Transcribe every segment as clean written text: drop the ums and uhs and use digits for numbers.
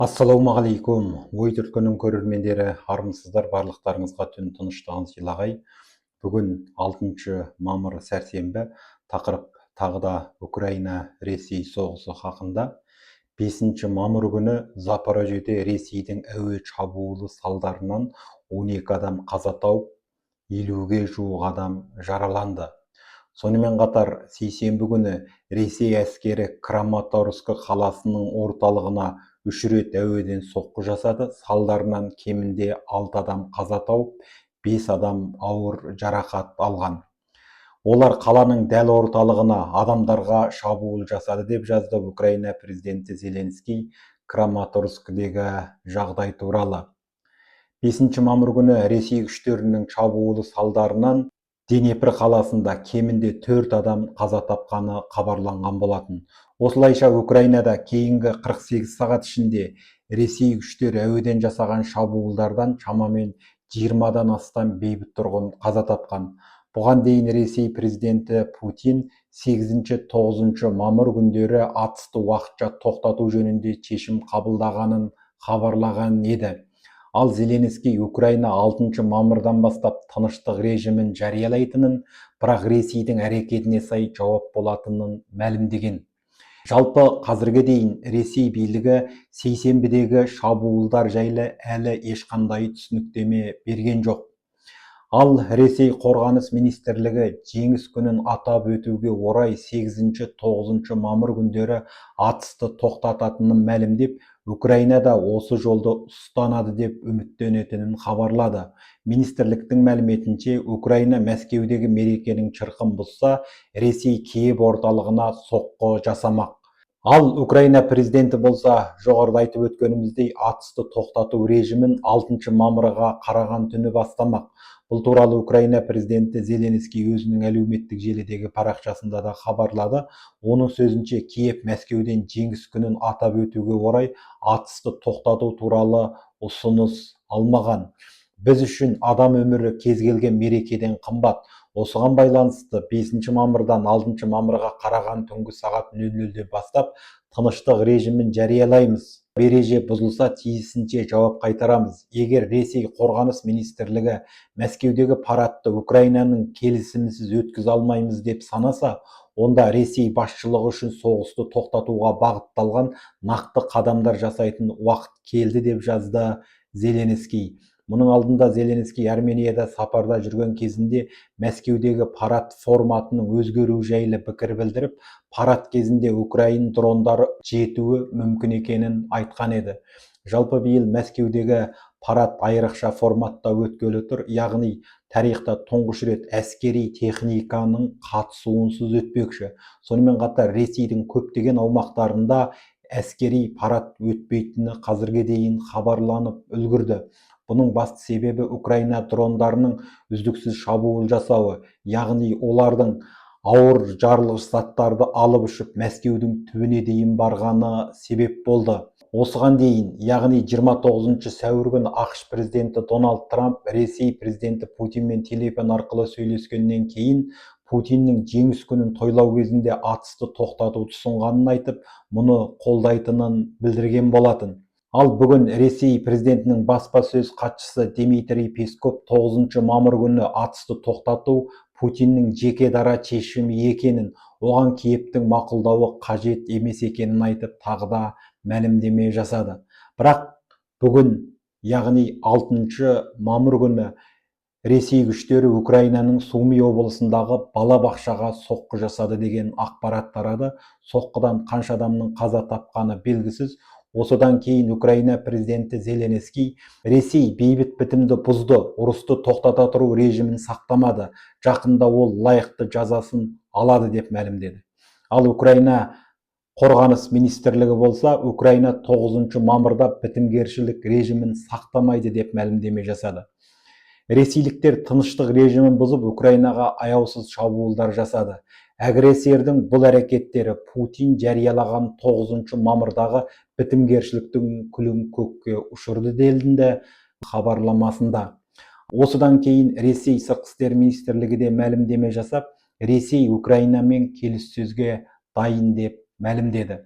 Ассалаумағалейкум. Ой түркінің көрермендері, армысыздар, барлықтарыңызға түн тыныштығын сыйлағай. Бүгін 6 мамыр сәрсенбі, тақырып тағы да Украина-Ресей соғысы хақында. 5 мамыр күні Запорожьеде Ресейдің әуе шабуылы салдарынан 12 адам қаза тауып, 50-ге жуық адам жараланды. Сонымен қатар сейсенбі күні Ресей әскері Краматорск қаласының орталығына 3 рет әуеден соққы жасады. Салдарынан кемінде 6 адам қаза тауып, 5 адам ауыр жарақат алған. Олар қаланың дәл орталығына адамдарға шабуыл жасады деп жазды Украина президенті Зеленский Краматорскдегі жағдай туралы. 5 мамыр күні Ресей күштерінің шабуылы салдарынан Днепр қаласында кемінде 4 адам қаза тапқаны хабарланған болатын. Осылайша Украинада кейінгі 48 сағат ішінде Ресей күштері әуеден жасаған шабуылдардан шамамен 20-дан астам бейбіт тұрғын қаза тапқан. Бұған дейін Ресей президенті Путин 8-9 мамыр күндері атысты уақытша тоқтату жөнінде шешім қабылдағанын хабарлаған еді. Ал Зеленский Украина 6 мамырдан бастап тыныштық режимін жариялайтынын, бірақ Ресейдің әрекетіне сай жауап болатынын мәлімдеген. Жалпы қазірге дейін Ресей билігі сейсенбідегі шабуылдар жайлы әлі ешқандай түсініктеме берген жоқ. Ал Ресей қорғаныс министрлігі жеңіс күнін атап өтуге орай 8-9 мамыр күндері атысты тоқтататынын мәлімдеп, Украинада осы жолды ұстанады деп үміттенетінін хабарлады. Министрліктің мәліметінше, Украина Мәскеудегі мерекенің шырқын бұзса, Ресей Киев орталығына соққы жасамақ. Ал Украина президенті болса, жоғарыда айтып өткеніміздей, атысты тоқтату режимін 6 мамырға қараған түні бастамақ. Бұл туралы Украина президенті Зеленский өзінің әлеуметтік желідегі парақшасында да хабарлады. Оның сөзінше, Киев Мәскеуден жеңіс күнін атап өтуге орай атысты тоқтату туралы ұсыныс алмаған. Біз үшін адам өмірі кез келген мерекеден қымбат. Осыған байланысты 5 мамырдан 6 мамырға қараған түнгі сағат 00-ден бастап тыныштық режимін жариялаймыз. Ереже бұзылса, тиісінше жауап қайтарамыз. Егер Ресей қорғаныс министрлігі Мәскеудегі парадты Украинаның келісімінсіз өткізе алмаймыз деп санаса, онда Ресей басшылығы үшін соғысты тоқтатуға бағытталған нақты қадамдар жасайтын уақыт келді деп жазды Зеленский. Мұның алдында Зеленский Арменияда сапарда жүрген кезінде Мәскеудегі парад форматының өзгеру жайлы пікір білдіріп, парад кезінде Украин дрондары жетуі мүмкін екенін айтқан еді. Жалпы биыл Мәскеудегі парад айрықша форматта өткелі тұр, яғни тарихта тұңғыш рет әскери техниканың қатысуынсыз өтпекші. Сонымен қатар Ресейдің көптеген аумақтарында әскери парад өтпейтіні қазірге дейін хабарланып үлгірді. Бұның басты себебі Украина дрондарының үздіксіз шабуыл жасауы, яғни олардың ауыр жарылғыш заттарды алып ұшып Мәскеудің түбіне дейін барғаны себеп болды. Осыған дейін, яғни 29 сәуір күні ақш президенті Дональд Трамп Ресей президенті Путинмен телефон арқылы сөйлескеннен кейін Путиннің жеңіс күнін тойлау кезінде атысты тоқтатуды ұсынғанын айтып, мұны қолдайтынын білдірген болатын. Ал бүгін Ресей президентінің баспасөз хатшысы Дмитрий Песков 9 мамыр күні атысты тоқтату Путиннің жеке дара шешімі екенін, оған Киевтің мақұлдауы қажет емес екенін айтып, тағы да мәлімдеме жасады. Бірақ бүгін, яғни 6 мамыр күні Ресей күштері Украинаның Суми облысындағы балабақшаға соққы жасады деген ақпарат тарады. Соққыдан қанша адамның қаза тапқаны белгісіз. Осыдан кейін Украина президенті Зеленский Ресей бейбіт бітімді бұзды, ұрысты тоқтата тұру режимін сақтамады. Жақында ол лайықты жазасын алады деп мәлімдеді. Ал Украина қорғаныс министрлігі болса, Украина 9 мамырда бітімгершілік режимін сақтамайды деп мәлімдеме жасады. Ресейліктер тыныштық режимін бұзып, Украинаға аяусыз шабуылдар жасады. Агрессердің бұл әрекеттері Путин жариялаған 9 мамырдағы бітімгершіліктің күлін көкке ұшырды делінді хабарламасында. Осыдан кейін Ресей сыртқы істер министрлігі де мәлімдеме жасап, Ресей Украинамен келіссөзге дайын деп мәлімдеді.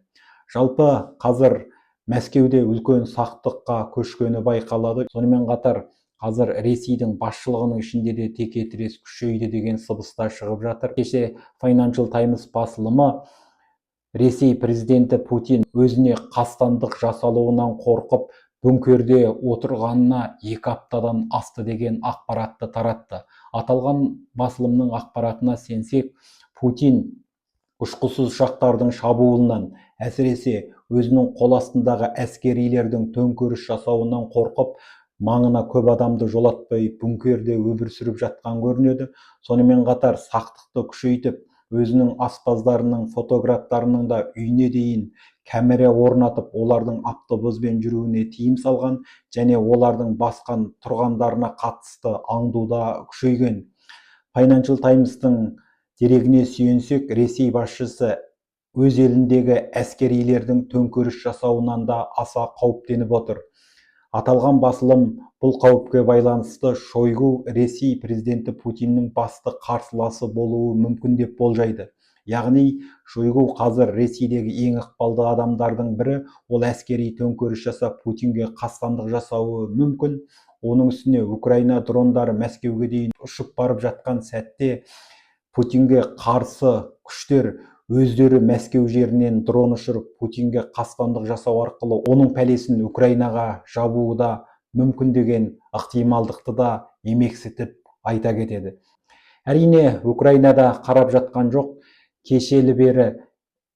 Жалпы қазір Мәскеуде үлкен сақтыққа көшкені байқалады. Сонымен қатар қазір Ресейдің басшылығының ішінде де текетірес күшейді деген сыбыстар шығып жатыр. Кеше Financial Times басылымы Ресей президенті Путин өзіне қастандық жасалуынан қорқып, бункерде отырғанына 2 аптадан асты деген ақпаратты таратты. Аталған басылымның ақпаратына сенсек, Путин ұшқышсыз ұшақтардың шабуылынан, әсіресе өзінің қол астындағы әскерилердің төңкеріс жасауынан қорқып, маңына көп адамды жолатпай бункерде өмір сүріп жатқан көрінеді. Сонымен қатар сақтықты күшейтіп, өзінің аспаздарының, фотографтарының да үйіне дейін камера орнатып, олардың автобуспен жүруіне тыйым салған және олардың басқан тұрғандарына қатысты аңдуда күшейген. Financial Times-тың дерегіне сүйенсек, Ресей басшысы өз еліндегі әскерилердің төңкеріс жасауынан да аса қауіптеніп отыр. Аталған басылым бұл қауіпке байланысты Шойгу Ресей президенті Путиннің басты қарсыласы болуы мүмкін деп болжайды. Яғни Шойгу қазір Ресейдегі ең ықпалды адамдардың бірі, ол әскери төңкеріс жасап Путинге қастандық жасауы мүмкін. Оның үстіне Украина дрондары Мәскеуге дейін ұшып барып жатқан сәтте Путинге қарсы күштер өздері Мәскеу жерінен дрон ұшырып Путинге қастандық жасау арқылы оның пәлесін Украинаға жабуы да мүмкін деген ықтималдықты да емексітіп айта кетеді. Әрине, Украинада қарап жатқан жоқ. Кешелі бері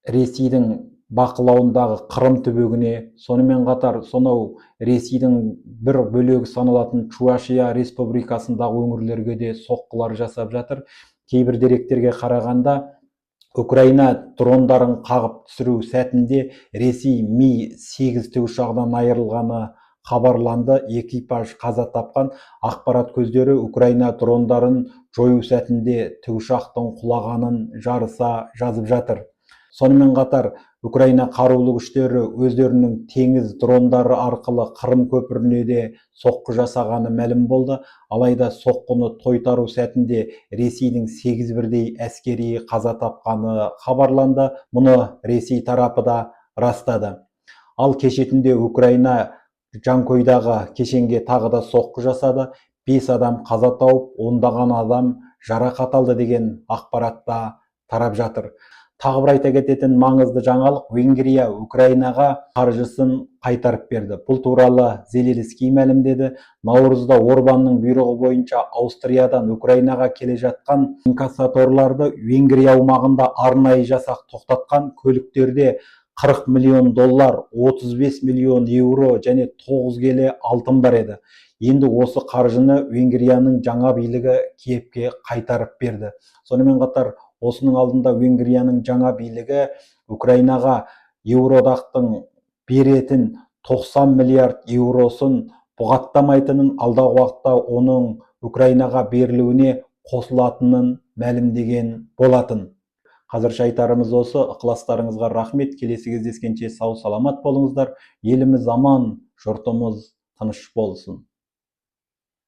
Ресейдің бақылауындағы Қырым түбегіне, сонымен қатар сонау Ресейдің бір бөлігі саналатын Чувашия республикасындағы өңірлерге де соққылар жасап жатыр. Кейбір деректерге қарағанда, Украина дрондарын қағып түсіру сәтінде Ресей Ми-8 тікұшағынан айырылғаны хабарланды. Экипаж қаза тапқан. Ақпарат көздері Украина дрондарын жою сәтінде тікұшақтың құлағанын жарыса жазып жатыр. Сонымен қатар Украина қарулы күштері өздерінің теңіз дрондары арқылы Қырым көпіріне де соққы жасағаны мәлім болды. Алайда соққыны тойтару сәтінде Ресейдің 8 бірдей әскери қаза тапқаны хабарланды. Мұны Ресей тарапы да растады. Ал кешетінде Украина Жанкойдағы кешенге тағы да соққы жасады. 5 адам қаза тауып, ондаған адам жарақат алды деген ақпаратта тарап жатыр. Тағы бір айта кететін маңызды жаңалық, Венгрия Украинаға қаржысын қайтарып берді. Бұл туралы Зеленский мәлімдеді. Наурызда Орбанның бұйрығы бойынша Аустриядан Украинаға келе жатқан инкассаторларды Венгрия аумағында арнайы жасақ тоқтатқан. Көліктерде 40 миллион доллар, 35 миллион еуро және 9 келі алтын бар еді. Енді осы қаржыны Венгрияның жаңа билігі Киевке қайтарып берді. Сонымен қатар осының алдында Венгрияның жаңа билігі Украинаға Еуроодақтың беретін 90 миллиард еуросын бұғаттамайтынын, алдағы уақытта оның Украинаға берілуіне қосылатынын мәлімдеген болатын. Қазірше айтарымыз осы. Ықыластарыңызға рахмет. Келесі кездескенше сау саламат болыңыздар. Еліміз аман, жұртымыз тыныш болсын.